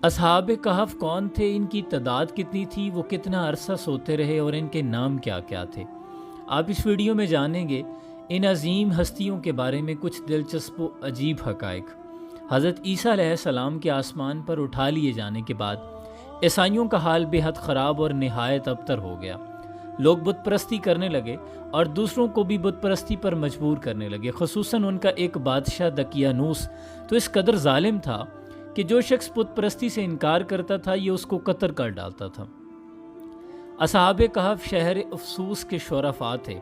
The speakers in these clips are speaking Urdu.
اصحاب کہف کون تھے، ان کی تعداد کتنی تھی، وہ کتنا عرصہ سوتے رہے اور ان کے نام کیا کیا تھے؟ آپ اس ویڈیو میں جانیں گے ان عظیم ہستیوں کے بارے میں کچھ دلچسپ و عجیب حقائق۔ حضرت عیسیٰ علیہ السلام کے آسمان پر اٹھا لیے جانے کے بعد عیسائیوں کا حال بے حد خراب اور نہایت ابتر ہو گیا۔ لوگ بت پرستی کرنے لگے اور دوسروں کو بھی بت پرستی پر مجبور کرنے لگے۔ خصوصاً ان کا ایک بادشاہ دقیانوس تو اس قدر ظالم تھا کہ جو شخص بت پرستی سے انکار کرتا تھا یہ اس کو قتل کر ڈالتا تھا۔ اصحاب کہف شہر افسوس کے شرفاء تھے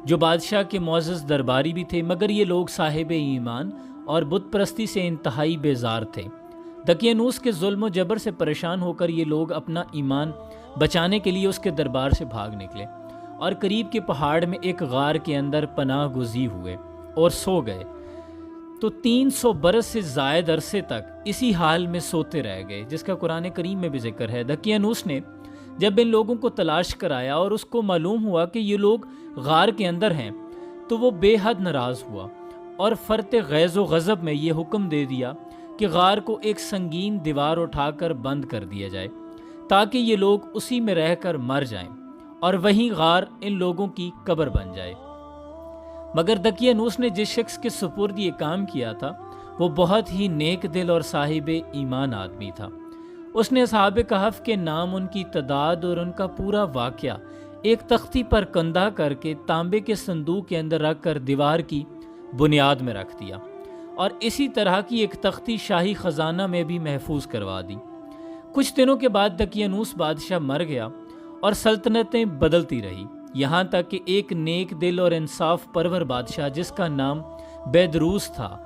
جو بادشاہ کے معزز درباری بھی تھے، مگر یہ لوگ صاحب ایمان اور بت پرستی سے انتہائی بیزار تھے۔ دقیانوس کے ظلم و جبر سے پریشان ہو کر یہ لوگ اپنا ایمان بچانے کے لیے اس کے دربار سے بھاگ نکلے اور قریب کے پہاڑ میں ایک غار کے اندر پناہ گزین ہوئے اور سو گئے۔ تو 300 برس سے زائد عرصے تک اسی حال میں سوتے رہ گئے، جس کا قرآن کریم میں بھی ذکر ہے۔ دقیانوس نے جب ان لوگوں کو تلاش کرایا اور اس کو معلوم ہوا کہ یہ لوگ غار کے اندر ہیں تو وہ بے حد ناراض ہوا اور فرط غیظ و غضب میں یہ حکم دے دیا کہ غار کو ایک سنگین دیوار اٹھا کر بند کر دیا جائے تاکہ یہ لوگ اسی میں رہ کر مر جائیں اور وہیں غار ان لوگوں کی قبر بن جائے۔ مگر دقیانوس نے جس شخص کے سپرد یہ کام کیا تھا وہ بہت ہی نیک دل اور صاحب ایمان آدمی تھا۔ اس نے اصحاب کہف کے نام، ان کی تعداد اور ان کا پورا واقعہ ایک تختی پر کندہ کر کے تانبے کے صندوق کے اندر رکھ کر دیوار کی بنیاد میں رکھ دیا اور اسی طرح کی ایک تختی شاہی خزانہ میں بھی محفوظ کروا دی۔ کچھ دنوں کے بعد دقیانوس بادشاہ مر گیا اور سلطنتیں بدلتی رہی، یہاں تک کہ ایک نیک دل اور انصاف پرور بادشاہ جس کا نام بیدروس تھا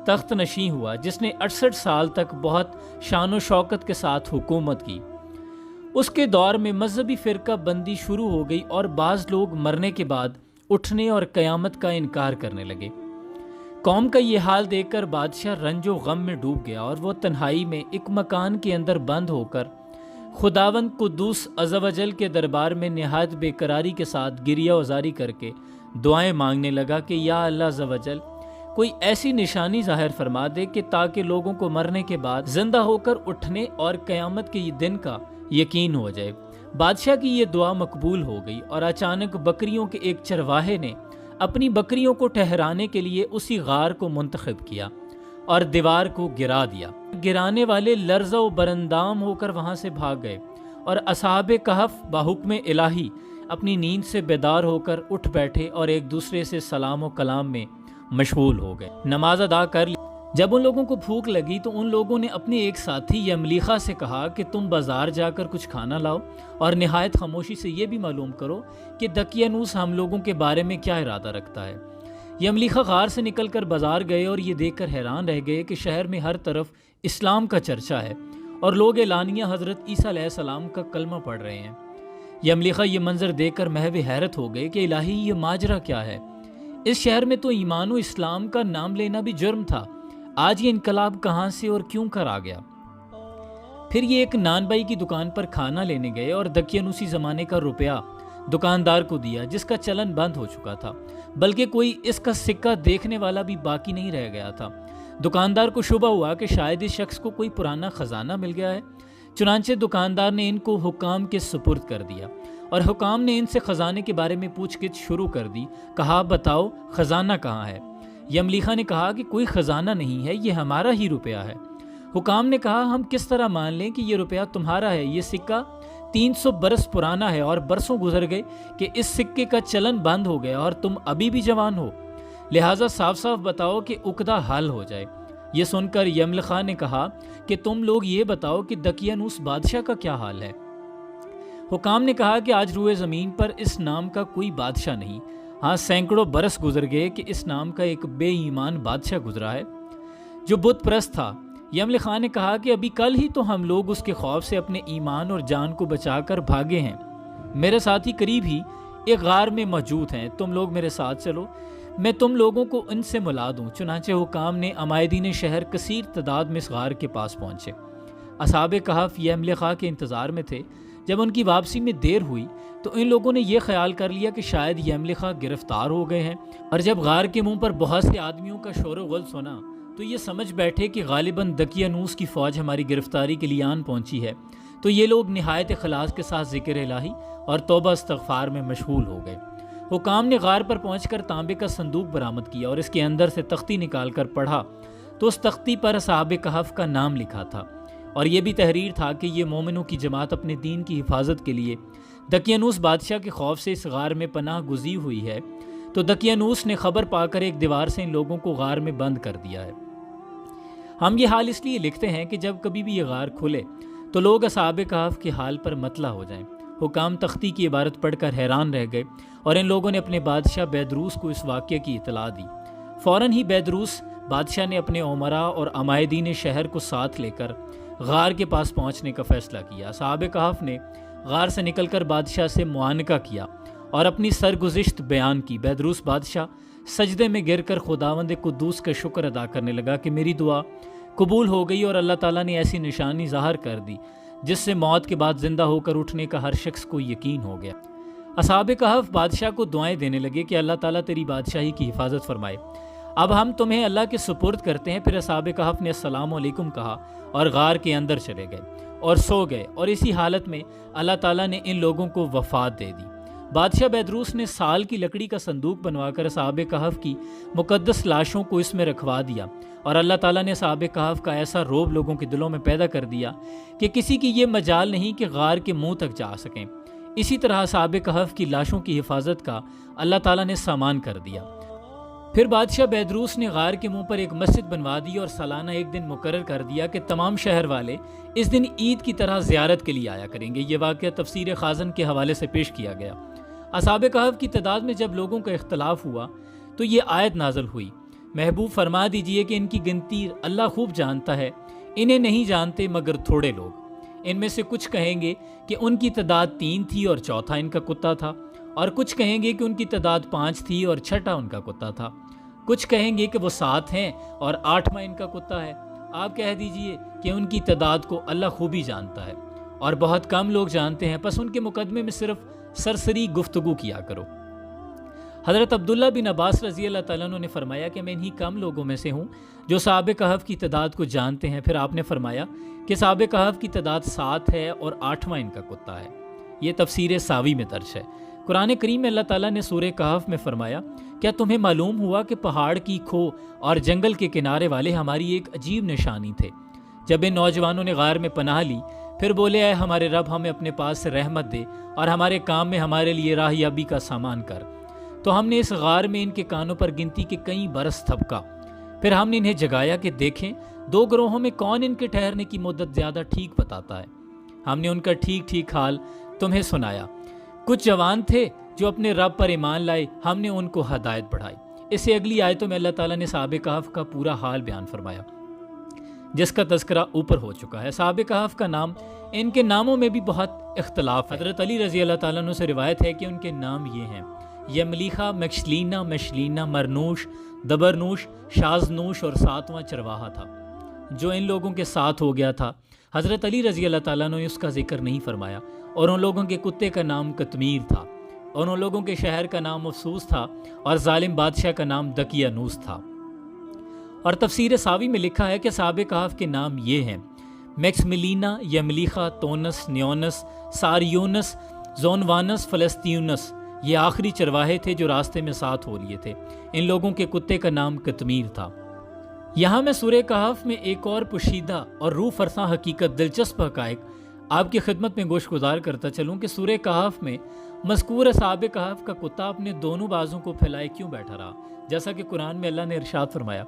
تخت نشین ہوا، جس نے 68 سال تک بہت شان و شوکت کے ساتھ حکومت کی۔ اس کے دور میں مذہبی فرقہ بندی شروع ہو گئی اور بعض لوگ مرنے کے بعد اٹھنے اور قیامت کا انکار کرنے لگے۔ قوم کا یہ حال دیکھ کر بادشاہ رنج و غم میں ڈوب گیا اور وہ تنہائی میں ایک مکان کے اندر بند ہو کر خداوند قدوس عز و جل کے دربار میں نہایت بے قراری کے ساتھ گریہ وزاری کر کے دعائیں مانگنے لگا کہ یا اللہ عز و جل کوئی ایسی نشانی ظاہر فرما دے کہ تاکہ لوگوں کو مرنے کے بعد زندہ ہو کر اٹھنے اور قیامت کے یہ دن کا یقین ہو جائے۔ بادشاہ کی یہ دعا مقبول ہو گئی اور اچانک بکریوں کے ایک چرواہے نے اپنی بکریوں کو ٹھہرانے کے لیے اسی غار کو منتخب کیا اور دیوار کو گرا دیا۔ گرانے والے لرزہ و برندام ہو کر وہاں سے بھاگ گئے اور اصحاب کہف بحکم الہی اپنی نیند سے بیدار ہو کر اٹھ بیٹھے اور ایک دوسرے سے سلام و کلام میں مشغول ہو گئے۔ نماز ادا کر لی۔ جب ان لوگوں کو بھوک لگی تو ان لوگوں نے اپنے ایک ساتھی یملیخا سے کہا کہ تم بازار جا کر کچھ کھانا لاؤ اور نہایت خاموشی سے یہ بھی معلوم کرو کہ دقیانوس ہم لوگوں کے بارے میں کیا ارادہ رکھتا ہے۔ یملیخا غار سے نکل کر بازار گئے اور یہ دیکھ کر حیران رہ گئے کہ شہر میں ہر طرف اسلام کا چرچا ہے اور لوگ اعلانیہ حضرت عیسیٰ علیہ السلام کا کلمہ پڑھ رہے ہیں۔ یملیخا یہ منظر دیکھ کر محو حیرت ہو گئے کہ الہی یہ ماجرا کیا ہے؟ اس شہر میں تو ایمان و اسلام کا نام لینا بھی جرم تھا، آج یہ انقلاب کہاں سے اور کیوں کر آ گیا؟ پھر یہ ایک نان بائی کی دکان پر کھانا لینے گئے اور دقیانوسی زمانے کا روپیہ دکاندار کو دیا جس کا چلن بند ہو چکا تھا، بلکہ کوئی اس کا سکہ دیکھنے والا بھی باقی نہیں رہ گیا تھا۔ دکاندار کو شبہ ہوا کہ شاید اس شخص کو کوئی پرانا خزانہ مل گیا ہے، چنانچہ دکاندار نے ان کو حکام کے سپرد کر دیا اور حکام نے ان سے خزانے کے بارے میں پوچھ گچھ شروع کر دی۔ کہا بتاؤ خزانہ کہاں ہے؟ یملیخا نے کہا کہ کوئی خزانہ نہیں ہے، یہ ہمارا ہی روپیہ ہے۔ حکام نے کہا ہم کس طرح مان لیں کہ یہ روپیہ تمہارا ہے؟ یہ سکہ 300 برس پرانا ہے اور برسوں گزر گئے کہ اس سکے کا چلن بند ہو گیا اور تم ابھی بھی جوان ہو، لہٰذا صاف صاف بتاؤ کہ عقدہ حل ہو جائے۔ یہ سن کر یملیخا نے کہا کہ تم لوگ یہ بتاؤ کہ دقیانوس بادشاہ کا کیا حال ہے؟ حکام نے کہا کہ آج روئے زمین پر اس نام کا کوئی بادشاہ نہیں، ہاں سینکڑوں برس گزر گئے کہ اس نام کا ایک بے ایمان بادشاہ گزرا ہے جو بت پرست تھا۔ یملیخا نے کہا کہ ابھی کل ہی تو ہم لوگ اس کے خوف سے اپنے ایمان اور جان کو بچا کر بھاگے ہیں۔ میرے ساتھی قریب ہی ایک غار میں موجود ہیں، تم لوگ میرے ساتھ چلو، میں تم لوگوں کو ان سے ملا دوں۔ چنانچہ حکام نے عمائدین شہر کثیر تعداد میں اس غار کے پاس پہنچے۔ اصحاب کہف یملیخا کے انتظار میں تھے۔ جب ان کی واپسی میں دیر ہوئی تو ان لوگوں نے یہ خیال کر لیا کہ شاید یملیخا گرفتار ہو گئے ہیں، اور جب غار کے منہ پر بہت سے آدمیوں کا شور و غل سنا تو یہ سمجھ بیٹھے کہ غالباً دقیانوس کی فوج ہماری گرفتاری کے لیے آن پہنچی ہے، تو یہ لوگ نہایت اخلاص کے ساتھ ذکر الہی اور توبہ استغفار میں مشغول ہو گئے۔ حکام نے غار پر پہنچ کر تانبے کا صندوق برآمد کیا اور اس کے اندر سے تختی نکال کر پڑھا تو اس تختی پر اصحاب کہف کا نام لکھا تھا، اور یہ بھی تحریر تھا کہ یہ مومنوں کی جماعت اپنے دین کی حفاظت کے لیے دقیانوس بادشاہ کے خوف سے اس غار میں پناہ گزین ہوئی ہے۔ تو دقیانوس نے خبر پا کر ایک دیوار سے ان لوگوں کو غار میں بند کر دیا ہے۔ ہم یہ حال اس لیے لکھتے ہیں کہ جب کبھی بھی یہ غار کھلے تو لوگ اصحاب کہف کے حال پر مطلع ہو جائیں۔ حکام تختی کی عبارت پڑھ کر حیران رہ گئے اور ان لوگوں نے اپنے بادشاہ بیدروس کو اس واقعے کی اطلاع دی۔ فوراً ہی بیدروس بادشاہ نے اپنے امراء اور عمائدین شہر کو ساتھ لے کر غار کے پاس پہنچنے کا فیصلہ کیا۔ اصحاب کہف نے غار سے نکل کر بادشاہ سے معانقہ کیا اور اپنی سرگزشت بیان کی۔ بیدروس بادشاہ سجدے میں گر کر خداوند قدوس کا شکر ادا کرنے لگا کہ میری دعا قبول ہو گئی اور اللہ تعالیٰ نے ایسی نشانی ظاہر کر دی جس سے موت کے بعد زندہ ہو کر اٹھنے کا ہر شخص کو یقین ہو گیا۔ اصحاب کہف بادشاہ کو دعائیں دینے لگے کہ اللہ تعالیٰ تیری بادشاہی کی حفاظت فرمائے، اب ہم تمہیں اللہ کے سپرد کرتے ہیں۔ پھر اصحاب کہف نے السلام علیکم کہا اور غار کے اندر چلے گئے اور سو گئے، اور اسی حالت میں اللہ تعالیٰ نے ان لوگوں کو وفات دے دی۔ بادشاہ بیدروس نے سال کی لکڑی کا صندوق بنوا کر اصحاب کہف کی مقدس لاشوں کو اس میں رکھوا دیا، اور اللہ تعالیٰ نے اصحاب کہف کا ایسا روب لوگوں کے دلوں میں پیدا کر دیا کہ کسی کی یہ مجال نہیں کہ غار کے منہ تک جا سکیں۔ اسی طرح اصحاب کہف کی لاشوں کی حفاظت کا اللہ تعالیٰ نے سامان کر دیا۔ پھر بادشاہ بیدروس نے غار کے منہ پر ایک مسجد بنوا دی اور سالانہ ایک دن مقرر کر دیا کہ تمام شہر والے اس دن عید کی طرح زیارت کے لیے آیا کریں گے۔ یہ واقعہ تفسیر خازن کے حوالے سے پیش کیا گیا۔ اصحاب کہف کی تعداد میں جب لوگوں کا اختلاف ہوا تو یہ آیت نازل ہوئی، محبوب فرما دیجئے کہ ان کی گنتی اللہ خوب جانتا ہے، انہیں نہیں جانتے مگر تھوڑے لوگ۔ ان میں سے کچھ کہیں گے کہ ان کی تعداد 3 تھی اور چوتھا ان کا کتا تھا، اور کچھ کہیں گے کہ ان کی تعداد 5 تھی اور چھٹا ان کا کتا تھا، کچھ کہیں گے کہ وہ 7 ہیں اور 8واں ان کا کتا ہے۔ آپ کہہ دیجئے کہ ان کی تعداد کو اللہ خوبی جانتا ہے اور بہت کم لوگ جانتے ہیں، پس ان کے مقدمے میں صرف سرسری گفتگو کیا کرو۔ حضرت عبداللہ بن عباس رضی اللہ تعالیٰ عنہ نے فرمایا کہ میں انہی کم لوگوں میں سے ہوں جو اصحاب کہف کی تعداد کو جانتے ہیں۔ پھر آپ نے فرمایا کہ اصحاب کہف کی تعداد 7 ہے اور 8واں ان کا کتا ہے۔ یہ تفسیر ساوی میں درج ہے۔ قرآن کریم میں اللہ تعالیٰ نے سورہ کہف میں فرمایا، کیا تمہیں معلوم ہوا کہ پہاڑ کی کھو اور جنگل کے کنارے والے ہماری ایک عجیب نشانی تھے؟ جب ان نوجوانوں نے غار میں پناہ لی پھر بولے، اے ہمارے رب ہمیں اپنے پاس سے رحمت دے اور ہمارے کام میں ہمارے لیے راہیابی کا سامان کر۔ تو ہم نے اس غار میں ان کے کانوں پر گنتی کے کئی برس تھپکا، پھر ہم نے انہیں جگایا کہ دیکھیں 2 گروہوں میں کون ان کے ٹھہرنے کی مدت زیادہ ٹھیک بتاتا ہے۔ ہم نے ان کا ٹھیک ٹھیک حال تمہیں سنایا۔ کچھ جوان تھے جو اپنے رب پر ایمان لائے، ہم نے ان کو ہدایت بڑھائی۔ اس سے اگلی آیتوں میں اللہ تعالیٰ نے اصحاب کہف کا پورا حال بیان فرمایا جس کا تذکرہ اوپر ہو چکا ہے۔ اصحاب کہف کا نام، ان کے ناموں میں بھی بہت اختلاف ہے۔ حضرت علی رضی اللہ تعالیٰ عنہ سے روایت ہے کہ ان کے نام یہ ہیں: یملیخہ، مکشلینا، مشلینا، مرنوش، دبرنوش، شازنوش، اور 7واں چرواہا تھا جو ان لوگوں کے ساتھ ہو گیا تھا۔ حضرت علی رضی اللہ تعالیٰ نے اس کا ذکر نہیں فرمایا۔ اور ان لوگوں کے کتے کا نام قطمیر تھا، اور ان لوگوں کے شہر کا نام افسوس تھا، اور ظالم بادشاہ کا نام دقیانوس تھا۔ اور تفسیر ساوی میں لکھا ہے کہ اصحاب کہف کے نام یہ ہیں: میکسملینا، یملیخہ، تونس، نیونس، ساریونس، زونوانس، فلسطینس۔ یہ آخری چرواہے تھے جو راستے میں ساتھ ہو لیے تھے۔ ان لوگوں کے کتے کا نام قطمیر تھا۔ یہاں میں سورہ کہف میں ایک اور پوشیدہ اور روح فرساں حقیقت، دلچسپ حقائق آپ کی خدمت میں گوش گزار کرتا چلوں کہ سورہ کہف میں مذکور اصحاب کہف کا کتا اپنے دونوں بازوں کو پھیلائے کیوں بیٹھا رہا، جیسا کہ قرآن میں اللہ نے ارشاد فرمایا۔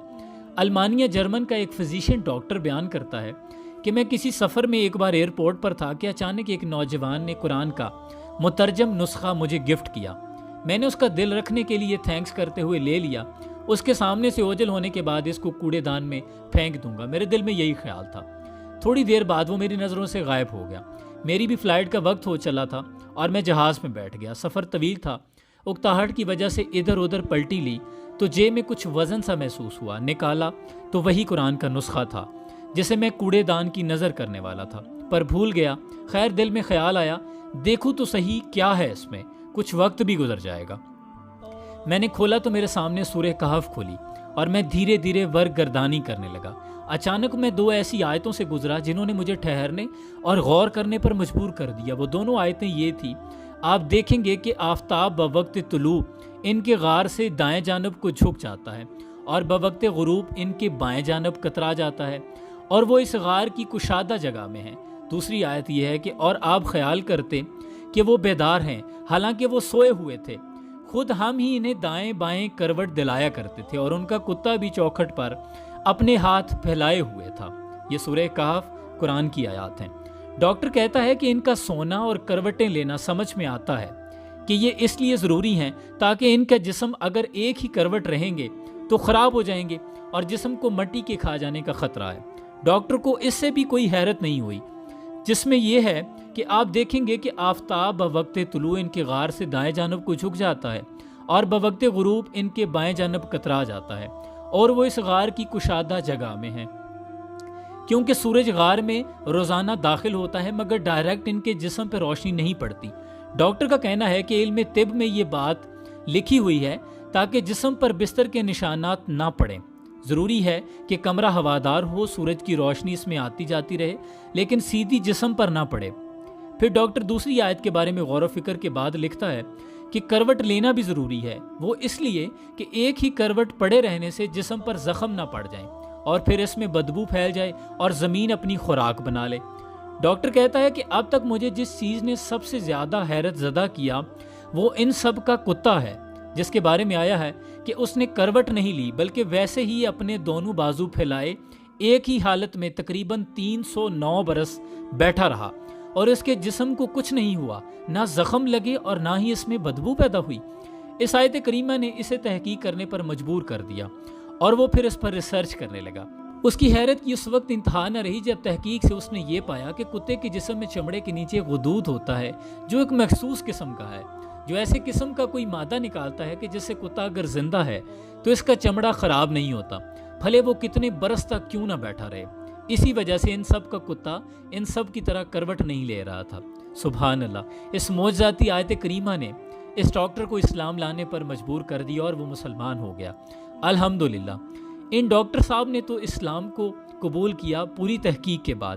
المانیہ جرمن کا ایک فزیشین ڈاکٹر بیان کرتا ہے کہ میں کسی سفر میں ایک بار ایئرپورٹ پر تھا کہ اچانک ایک نوجوان نے قرآن کا مترجم نسخہ مجھے گفٹ کیا۔ میں نے اس کا دل رکھنے کے لیے تھینکس کرتے ہوئے لے لیا۔ اس کے سامنے سے اوجھل ہونے کے بعد اس کو کوڑے دان میں پھینک دوں گا، میرے دل میں یہی خیال تھا۔ تھوڑی دیر بعد وہ میری نظروں سے غائب ہو گیا۔ میری بھی فلائٹ کا وقت ہو چلا تھا اور میں جہاز میں بیٹھ گیا۔ سفر طویل تھا، اکتاہٹ کی وجہ سے ادھر ادھر پلٹی لی تو جیب میں کچھ وزن سا محسوس ہوا۔ نکالا تو وہی قرآن کا نسخہ تھا جسے میں کوڑے دان کی نظر کرنے والا تھا، پر بھول گیا۔ خیر دل میں خیال آیا، دیکھوں تو صحیح کیا ہے اس میں، کچھ وقت بھی گزر جائے گا۔ میں نے کھولا تو میرے سامنے سورہ کہف کھولی اور میں دھیرے دھیرے ورگردانی کرنے لگا۔ اچانک میں 2 ایسی آیتوں سے گزرا جنہوں نے مجھے ٹھہرنے اور غور کرنے پر مجبور کر دیا۔ وہ دونوں آیتیں یہ تھی، آپ دیکھیں گے کہ آفتاب بوقت طلوع ان کے غار سے دائیں جانب کو جھک جاتا ہے اور بوقت غروب ان کے بائیں جانب کترا جاتا ہے، اور وہ اس غار کی کشادہ جگہ میں ہیں۔ دوسری آیت یہ ہے کہ اور آپ خیال کرتے کہ وہ بیدار ہیں، حالانکہ وہ سوئے ہوئے تھے، خود ہم ہی انہیں دائیں بائیں کروٹ دلایا کرتے تھے، اور ان کا کتا بھی چوکھٹ پر اپنے ہاتھ پھیلائے ہوئے تھا۔ یہ سورہ کہف قرآن کی آیات ہیں۔ ڈاکٹر کہتا ہے کہ ان کا سونا اور کروٹیں لینا سمجھ میں آتا ہے کہ یہ اس لیے ضروری ہیں تاکہ ان کا جسم اگر ایک ہی کروٹ رہیں گے تو خراب ہو جائیں گے اور جسم کو مٹی کے کھا جانے کا خطرہ ہے۔ ڈاکٹر کو اس سے بھی کوئی حیرت نہیں ہوئی، جس میں یہ ہے کہ آپ دیکھیں گے کہ آفتاب بوقت طلوع ان کے غار سے دائیں جانب کو جھک جاتا ہے اور بوقت غروب ان کے بائیں جانب کترا جاتا ہے، اور وہ اس غار کی کشادہ جگہ میں ہیں، کیونکہ سورج غار میں روزانہ داخل ہوتا ہے مگر ڈائریکٹ ان کے جسم پہ روشنی نہیں پڑتی۔ ڈاکٹر کا کہنا ہے کہ علم طب میں یہ بات لکھی ہوئی ہے تاکہ جسم پر بستر کے نشانات نہ پڑیں۔ ضروری ہے کہ کمرہ ہوادار ہو، سورج کی روشنی اس میں آتی جاتی رہے لیکن سیدھی جسم پر نہ پڑے۔ پھر ڈاکٹر دوسری آیت کے بارے میں غور و فکر کے بعد لکھتا ہے کہ کروٹ لینا بھی ضروری ہے، وہ اس لیے کہ ایک ہی کروٹ پڑے رہنے سے جسم پر زخم نہ پڑ جائیں اور پھر اس میں بدبو پھیل جائے اور زمین اپنی خوراک بنا لے۔ ڈاکٹر کہتا ہے کہ اب تک مجھے جس چیز نے سب سے زیادہ حیرت زدہ کیا وہ ان سب کا کتا ہے، جس کے بارے میں آیا ہے کہ اس نے کروٹ نہیں لی بلکہ ویسے ہی اپنے دونوں بازو پھیلائے ایک ہی حالت میں تقریباً 309 برس بیٹھا رہا، اور اس کے جسم کو کچھ نہیں ہوا، نہ زخم لگے اور نہ ہی اس میں بدبو پیدا ہوئی۔ اس آیت کریمہ نے اسے تحقیق کرنے پر مجبور کر دیا اور وہ پھر اس پر ریسرچ کرنے لگا۔ اس کی حیرت کی اس وقت انتہا نہ رہی جب تحقیق سے اس نے یہ پایا کہ کتے کے جسم میں چمڑے کے نیچے غدود ہوتا ہے جو ایک مخصوص قسم کا ہے، جو ایسے قسم کا کوئی مادہ نکالتا ہے کہ جس سے کتا اگر زندہ ہے تو اس کا چمڑا خراب نہیں ہوتا، بھلے وہ کتنے برس تک کیوں نہ بیٹھا رہے۔ اسی وجہ سے ان سب کا کتا ان سب کی طرح کروٹ نہیں لے رہا تھا۔ سبحان اللہ! اس معجزاتی آیت کریمہ نے اس ڈاکٹر کو اسلام لانے پر مجبور کر دیا اور وہ مسلمان ہو گیا۔ الحمدللہ! ان ڈاکٹر صاحب نے تو اسلام کو قبول کیا پوری تحقیق کے بعد۔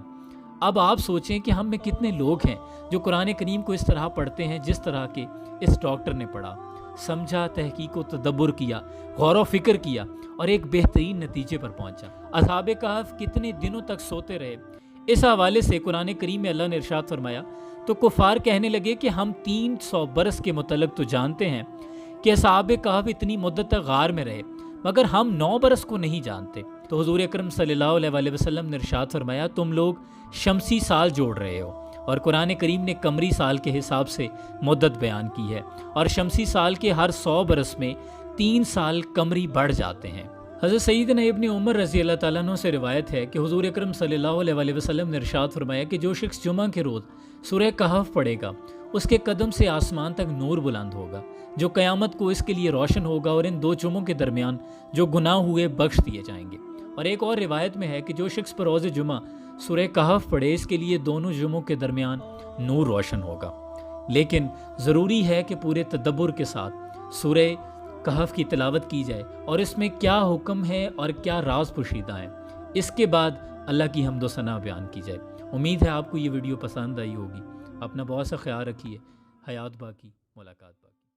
اب آپ سوچیں کہ ہم میں کتنے لوگ ہیں جو قرآن کریم کو اس طرح پڑھتے ہیں جس طرح کے اس ڈاکٹر نے پڑھا، سمجھا، تحقیق و تدبر کیا، غور و فکر کیا اور ایک بہترین نتیجے پر پہنچا۔ اصحاب کہف کتنے دنوں تک سوتے رہے، اس حوالے سے قرآن کریم میں اللہ نے ارشاد فرمایا تو کفار کہنے لگے کہ ہم 300 برس کے متعلق تو جانتے ہیں کہ اصحاب کہف اتنی مدت تک غار میں رہے، مگر ہم 9 برس کو نہیں جانتے۔ تو حضور اکرم صلی اللہ علیہ وسلم نے ارشاد فرمایا تم لوگ شمسی سال جوڑ رہے ہو، اور قرآن کریم نے قمری سال کے حساب سے مدت بیان کی ہے، اور شمسی سال کے ہر 100 برس میں 3 سال قمری بڑھ جاتے ہیں۔ حضرت سیدنا ابن عمر رضی اللہ تعالیٰ عنہ سے روایت ہے کہ حضور اکرم صلی اللہ علیہ وسلم نے ارشاد فرمایا کہ جو شخص جمعہ کے روز سورہ کہف پڑھے گا اس کے قدم سے آسمان تک نور بلند ہوگا جو قیامت کو اس کے لیے روشن ہوگا، اور ان 2 جمعوں کے درمیان جو گناہ ہوئے بخش دیے جائیں گے۔ اور ایک اور روایت میں ہے کہ جو شخص پر روز جمعہ سورہ کہف پڑھے اس کے لیے دونوں جمعوں کے درمیان نور روشن ہوگا۔ لیکن ضروری ہے کہ پورے تدبر کے ساتھ سورہ کہف کی تلاوت کی جائے اور اس میں کیا حکم ہے اور کیا راز پوشیدہ ہیں، اس کے بعد اللہ کی حمد و ثنا بیان کی جائے۔ امید ہے آپ کو یہ ویڈیو پسند آئی ہوگی۔ اپنا بہت سا خیال رکھیے۔ حیات باقی، ملاقات باقی۔